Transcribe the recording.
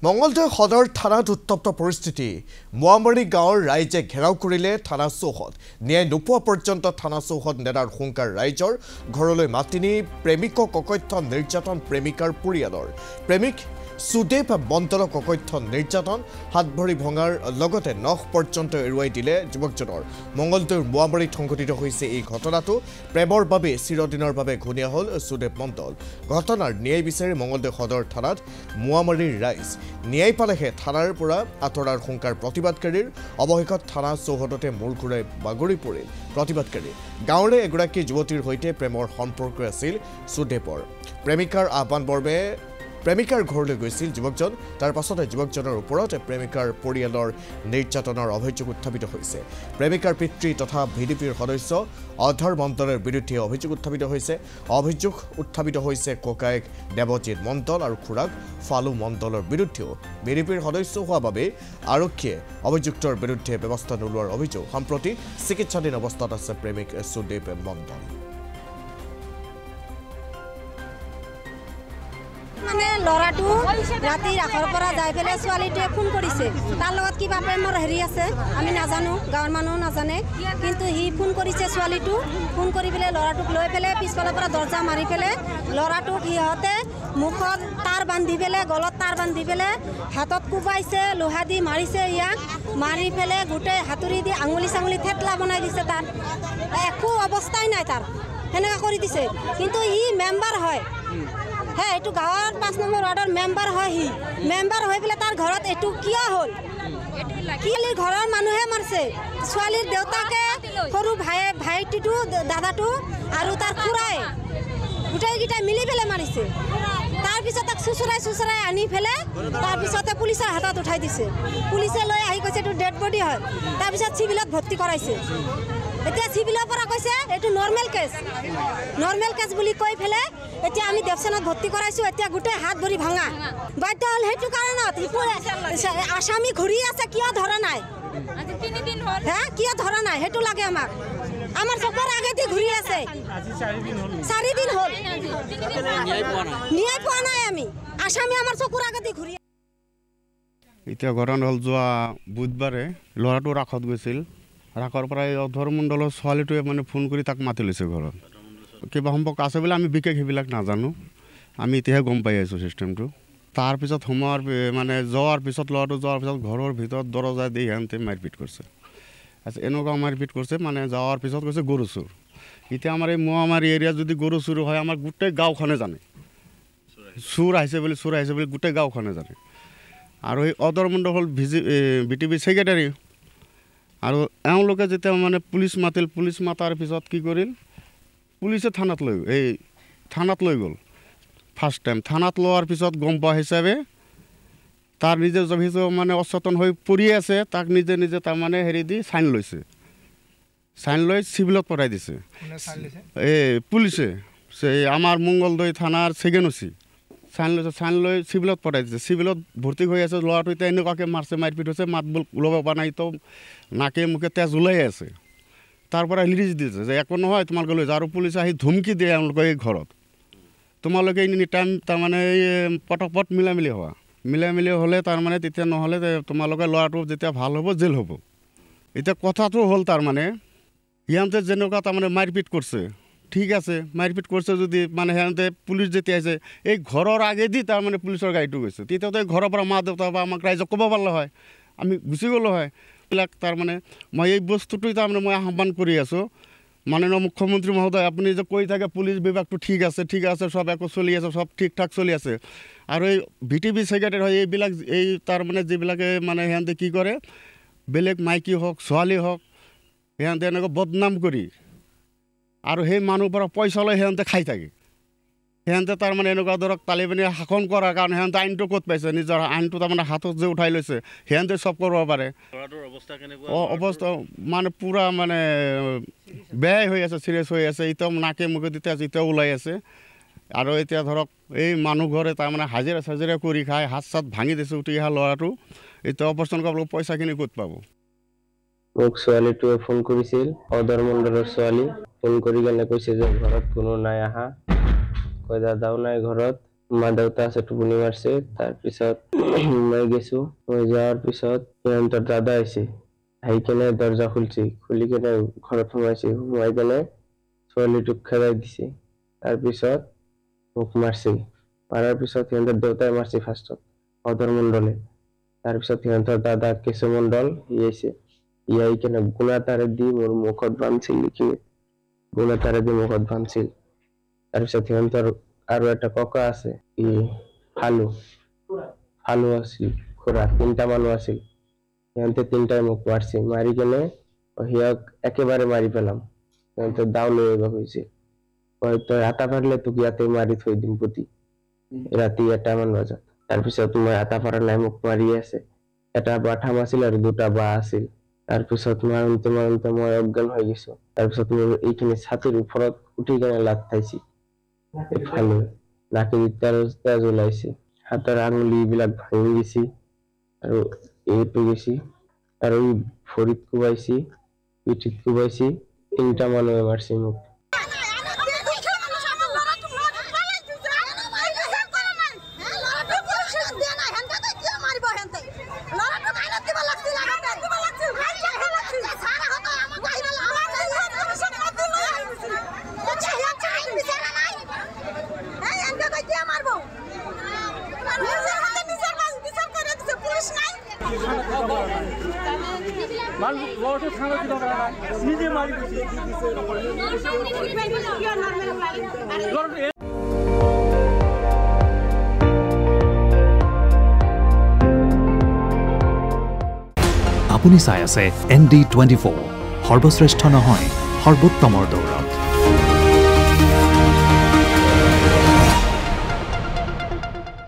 মঙ্গলদৈ সদৰ থানাত উত্তপ্ত পৰিস্থিতি মোৱামৰী গাঁৱৰ ৰাইজে ঘেৰাও কৰিলে থানা চৌহদ ন্যায় নোপোৱা পৰ্যন্ত থানা চৌহদ নেদাৰ হুংকাৰ ৰাইজৰ ঘৰলৈ মাতি নি প্ৰেমিকক অকথ্য নিৰ্যাতন প্ৰেমিকাৰ পৰিয়ালৰ প্ৰেমিক সুদেৱ মণ্ডলক অকথ্য নিৰ্যাতন হাত ভৰি ভঙাৰ লগতে নখ পৰ্যন্ত এৰুৱাই দিলে যুৱকজনৰ মঙ্গলদৈৰ মোৱামৰীত সংঘটিত হৈছে এই ঘটনাটো প্ৰেমৰ বাবে চিৰদিনৰ বাবে ঘূণীয়া হ'ল সুদেৱ মণ্ডল ঘটনাৰ ন্যায় বিচাৰি মঙ্গলদৈ সদৰ থানাত মোৱামৰীৰ ৰাইজ ন্যায় পালেহে থানাৰ পৰা আঁতৰাৰ হুংকাৰ প্ৰতিবাদকাৰীৰ অৱশেষত থানা চৌহদতে মূৰ ঘূৰাই বাগৰি পৰিল প্ৰতিবাদকাৰী গাঁৱৰে এগৰাকী যুৱতীৰ সৈতে প্ৰেমৰ সম্পৰ্ক আছিল সুদেৱৰ প্ৰেমিকাৰ আহ্বান বৰ্বে প্ৰেমিকাৰ ঘৰলৈ গৈছিল যুৱকজন তাৰ পাছতে যুৱকজনৰ ওপৰত প্ৰেমিকাৰ পৰিয়ালৰ নিৰ্যাতনৰ অভিযোগ উত্থাপিত হৈছে প্ৰেমিকাৰ পিতৃ তথা ভিডিপিৰ সদস্য অধৰ মণ্ডলৰ বিৰুদ্ধে অভিযোগ উত্থাপিত হৈছে ককায়েক দেৱজিৎ মণ্ডল আৰু খুৰাক ফালু মণ্ডলৰ বিৰুদ্ধেও ভিডিপিৰ সদস্য হোৱা বাবে আৰক্ষীয়ে অভিযুক্তৰ বিৰুদ্ধে ব্যৱস্থা নোলোৱাৰ অভিযোগ সম্প্ৰতি চিকিৎসাধীন অৱস্থাত আছে প্ৰেমিক সুদেৱ মণ্ডল মানে লৰাটো ৰাতি ৰাখৰ পৰা যাই পেলে ছোৱালীটোৱে ফোন কৰিছে তাৰ লগত কিবা প্ৰেমৰ হেৰি আছে আমি নাজানো গাঁৱৰ মানুহ নাজানে কিন্তু হি ফোন কৰিছে ছোৱালীটো ফোন কৰি পেলে লৰাটোক লৈ পেলে পিছফালৰ পৰা দৰ্জা মাৰি পেলে লৰাটোক সিহঁতে মুখত তাৰ বান্ধি পেলে গলত তাৰ বান্ধি পেলে হাতত কোবাইছে লোহা দি মাৰিছে ইয়াক মাৰি পেলে গোটেই হাতুৰি দি আঙুলি চাঙুলি থেতলা বনাই দিছে তাৰ একো অৱস্থাই নাই তাৰ সেনেকা কৰি দিছে কিন্তু ই মেম্বাৰ হয় হ্যাঁ এইটো গাঁৱৰ 5 নম্বৰ ওয়াৰ্ডৰ মেম্বাৰ হয় হি মেম্বাৰ হৈ পেলে তাৰ ঘৰত এইটো কিয় হ'ল কিলি ঘৰৰ মানুহে মাৰছে ছোৱালীৰ দেউতাকে সৰু ভাইটিটো দাদাটো আৰু তাৰ খুৰাই গোটেইকেইটা মিলি পেলে মাৰিছে তাৰ পিছত তাক সুচৰাই আনি পেলে তাৰ পিছতে পুলিচৰ হাতত উঠাই দিছে পুলিচে লৈ আহি কৈছে এইটো ডেড বডি হয় তাৰ পিছত চিভিলত ভৰ্তি কৰাইছে এতিয়া চিভিলৰ পৰা কৈছে এইটো নৰ্মেল কেছ বুলি কৈ ফেলে এতিয়া আমি দেৱসেনাত ভৰ্তি কৰাইছো এতিয়া গোটেই হাত ভৰি ভাঙা বাধ্য হ'ল সেইটো কাৰণত আসামী ঘূৰি আছে কিয় ধৰা নাই আজি 3 দিন হ'ল হ্যাঁ কিয় ধৰা নাই সেইটো লাগে আমাক আমাৰ চবৰ আগেদি ঘূৰি আছে আজি 4 দিন হ'ল ন্যায় পোৱা নাই আমি আসামী আমাৰ চকুৰ আগেদি ঘূৰি এতিয়া ঘটনা হ'ল যোৱা বুধবাৰে ল'ৰাটো ৰাখত গৈছিল ৰাখৰ পৰা অধৰ মণ্ডলৰ ছোৱালীটোৱে মানে ফোন কৰি তাক মাতি লৈছে ঘৰত কিবা সম্পৰ্ক আছে বুলি আমি বিশেষ সেইবিলাক নাজানো আমি এতিয়াহে গম পাই আছোঁ চিষ্টেমটো তাৰপিছত সোমোৱাৰ মানে যোৱাৰ পিছত ল'ৰাটো যোৱাৰ পিছত ঘৰৰ ভিতৰত দৰজা দি সিহঁতে মাৰপিট কৰিছে আচ্ছা এনেকুৱা মাৰপিট কৰিছে মানে যাৱাৰ পিছত কৈছে গৰু চুৰ এতিয়া আমাৰ এই মোৱামৰী এৰিয়াত যদি গৰু চুৰ হয় আমাৰ গোটেই গাঁওখনে জানে চুৰ আহিছে বুলি গোটেই গাঁওখনে জানে আৰু এই অধৰ মণ্ডল হ'ল বিটিপি ছেক্ৰেটাৰী আৰু এওঁলোকে যেতিয়া মানে পুলিচ মাতাৰ পিছত কি কৰিল পুলিচে থানাত লৈ গ'ল ফাৰ্ষ্ট টাইম থানাত লোৱাৰ পিছত গম পোৱা হিচাপে তাৰ নিজে মানে অচেতন হৈ পৰি আছে তাক নিজে তাৰমানে হেৰি দি চাইন লৈ চিভিলত পঠাই দিছে পুলিচে আমাৰ মঙ্গলদৈ থানাৰ ছেকেণ্ডচি চাইন লৈ চিভিলত পঠাই দিছে চিভিলত ভৰ্তি হৈ আছে ল'ৰাটো এতিয়া এনেকুৱাকৈ মাৰপিট হৈছে মাত বোল ওলাব পৰা নাই তো নাকে মুখে তেজ ওলাই আছে তাৰ পৰা ৰিলিজ দিছে যে একো নহয় তোমালোকে লৈ যোৱা আৰু পুলিচে আহি ধুমকি দিয়ে এওঁলোকে এই ঘৰত তোমালোকে এনি টাইম তাৰমানে পটপট মিলাই হ'লে তাৰমানে তেতিয়া নহ'লে তোমালোকে ল'ৰাটো যেতিয়া ভাল হ'ব জেল হ'ব এতিয়া কথাটো হ'ল তাৰমানে সিহঁতে যেনেকুৱা তাৰমানে মাৰপিট কৰিছে ঠিক আছে মাৰপিট কৰিছে যদি মানে সিহঁতে পুলিচ যেতিয়া আহিছে এই ঘৰৰ আগেদি তাৰমানে পুলিচৰ গাড়ীটো গৈছে তেতিয়াতো ঘৰৰ পৰা মা দেউতা বা আমাক ৰাইজক ক'ব পাৰিলে হয় আমি গুচি গ'লো হয় এইবিলাক তাৰমানে মই এই বস্তুটোই তাৰমানে মই আহ্বান কৰি আছোঁ মাননীয় মুখ্যমন্ত্ৰী মহোদয় আপুনি যে কৈ থাকে পুলিচ বিভাগটো ঠিক আছে সব একো চলি আছে সব ঠিক ঠাক চলি আছে আৰু এই ভিটিপি ছেক্ৰেটাৰী হয় এইবিলাক এই তাৰমানে যিবিলাকে মানে সিহঁতে কি কৰে বেলেগ মাইকী হওক ছোৱালী হওক সিহঁতে এনেকৈ বদনাম কৰি আৰু সেই মানুহৰ পৰা পইচা লৈ সিহঁতে খাই থাকে সিহঁতে তাৰমানে এনেকুৱা ধৰক তালিবানী শাসন কৰাৰ কাৰণে সিহঁতে আইনটো ক'ত পাইছে নিজৰ আইনটো তাৰমানে হাতত যে উঠাই লৈছে সিহঁতে চব কৰিব পাৰে অৱস্থা মানে পূৰা মানে বেয়াই হৈ আছে চিৰিয়াছ হৈ আছে এতিয়া নাকে মুখে এতিয়া ওলাই আছে আৰু এতিয়া ধৰক এই মানুহ ঘৰে তাৰমানে হাজিৰা কৰি খাই হাত চাত ভাঙি দিছে উঠি অহা ল'ৰাটো এতিয়া অপাৰেশ্যন কৰিব পইচাখিনি ক'ত পাব মোক ছোৱালীটোৱে ফোন কৰিছিল অধৰ মণ্ডলৰ ছোৱালী ফোন কৰি কেনে কৈছে যে ঘৰত কোনো নাই আহা কৈ দাদাও নাই ঘৰত মা দেউতা আছে টোপনি মাৰছে তাৰপিছত মই গেছো মই যাওয়াৰ পিছত সিহঁতৰ দাদা আহিছে আহি কেনে দৰজা খুলছে খুলি কেনে ঘৰত সোমাইছে সোমাই কেনে ছোৱালীটোক খেদাই দিছে তাৰপিছত মোক মাৰছে মাৰাৰ পিছত সিহঁতৰ দেউতাই মাৰছে ফাৰ্স্টত অধৰ মণ্ডলে তাৰপিছত সিহঁতৰ দাদা কেশু মণ্ডল আহিছে আহি কেনে গুণা তাৰে দি মোৰ মুখত বান্ধছিল গুণা তাৰে দি মুখত বান্ধছিল তাৰপিছত সিহঁতৰ আৰু এটা ককা আছে ফালু আছিল খুৰা 3টা মানুহ আছিল সিহঁতে 3টাই মোক মাৰছে মাৰি কেনে সিহঁক একেবাৰে মাৰি পেলাম সিহঁতে দাও লৈ আহিব কৈছে তই আটা পাৰলে তোক ইয়াতে মাৰি থৈ দিম পুতি ৰাতি 1মান বজাত তাৰপিছত মই আটা পাৰা নাই মোক মাৰি আছে এটা বাঠাম আছিল আৰু 2টা বা আছিল তাৰপিছত মাৰোঁতে মই অজ্ঞান হৈ গৈছো তাৰপিছত মোৰ এইখিনি ছাতিৰ ওপৰত উঠি কেনে লাত খাইছি ফালু নাকি তেজ ওলাইছে হাতৰ আঙুলি বিলাক ভাঙি গৈছে আৰু এইটো গৈছে আৰু ভৰিত কোবাইছে পিঠিত কোবাইছে 3টা মানুহে মাৰছে মোক আপুনি চাই আছে ND24 সৰ্বশ্ৰেষ্ঠ নহয় সৰ্বোত্তমৰ দৌৰা